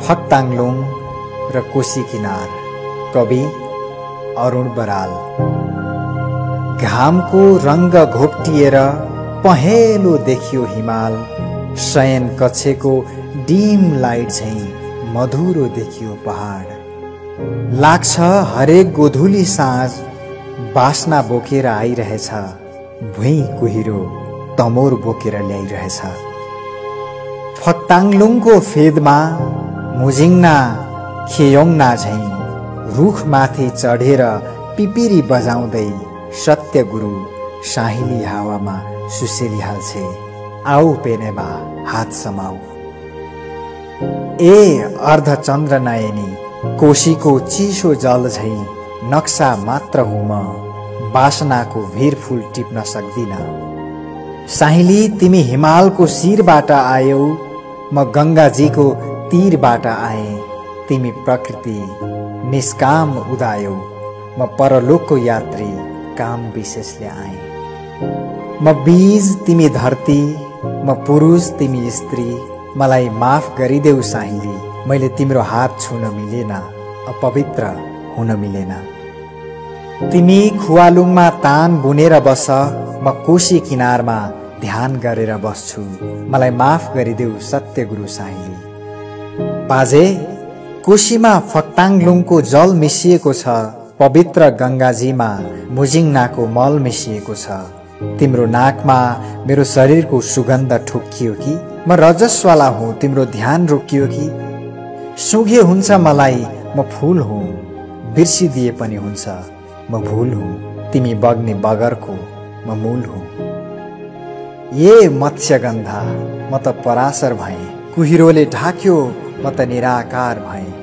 फक्ताङलुङ र कोशी किनार। कवि अरुण बराल। घामको रंग घोप्टिएर पहेँलो देखियो हिमाल, शयन कक्षको डिम लाइट झैं मधुरो देखियो पहाड। लाग्छ हरेक गोधुली साँझ बास्ना बोकेर आइरहेछ, भुइँ कुहिरो तमोर बोकेर ल्याइरहेछ। फक्ताङलुङको फेदमा मुजिङ्ना खेयोङना झैं रुखमाथि चढेर पिपिरी बजाउँदै सत्य गुरु साहिली हावामा सुसेलिहाल्छे। आऊ पेनेमा हात समाऊ। ए अर्धचन्द्र नयनी, कोशीको चिसो जल झैं नक्सा मात्र हुँ म, बासनाको भिरफुल टिप्न सक्दिन। साहिली तिमी हिमालको शिरबाट आयौ, म गङ्गाजीको तीरबाट आएँ। तिमी प्रकृति निष्काम उदायौ, म परलोकको यात्री काम विशेषले आएँ। म बीज तिमी धरती, म पुरुष तिमी स्त्री। मलाई माफ गरिदेऊ साहिली, मैले तिम्रो हात छुन मिलेन, अपवित्र हुन मिलेन। तिमी खुवालुङमा तान बुनेर बस, म कोशी किनारमा ध्यान गरेर बस्छु। मलाई माफ गरिदेऊ सत्य गुरु साहिली। बाजे, कोशीमा फक्ताङलुङको जल मिसिएको छ, पवित्र गङ्गाजीमा मुजिङ्नाको मल मिसिएको छ। तिम्रो नाकमा मेरो शरीरको सुगन्ध ठोक्कियो कि? म रजस्वाला हुँ, तिम्रो ध्यान रोकियो कि? सुघे हुन्छ मलाई, म फूल हुँ, बिर्सिदिए पनि हुन्छ, म भूल हुँ। तिमी बग्ने बगरको म मूल हुँ। ए मत्स्यगन्धा, म त पराशर भएँ, कुहिरोले ढाक्यो म त निराकार भएँ।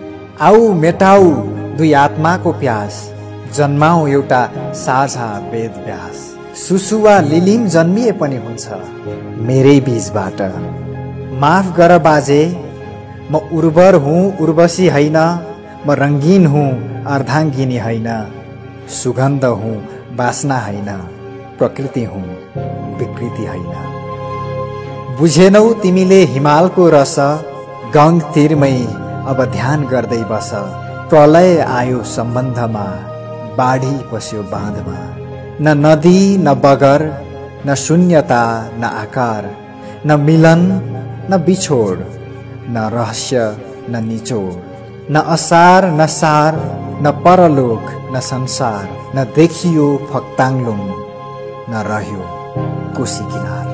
आऊ मेटाऊ दुई आत्माको प्यास, जन्माऊ एउटा साझा वेद व्यास। सुसुवा लिलिम जन्मिए पनि हुन्छ मेरै बीजबाट। माफ गर बाजे, म उर्वर हुँ उर्वशी होइन, म रङ्गीन हुँ अर्धाङ्गिनी होइन। सुगन्ध हुँ बासना होइन, प्रकृति हुँ विकृति होइन। बुझेनौ तिमीले हिमालको रस, गङ्ग तीरमै अब ध्यान गर्दै बस। प्रलय आयो सम्बन्धमा, बाढी पस्यो बाँधमा। न नदी न बगर, न शून्यता न आकार, न मिलन न बिछोड, न रहस्य न निचोड। न असार न सार, न परलोक न संसार। न देखियो फक्ताङलुङ, न रह्यो कोशी किनार।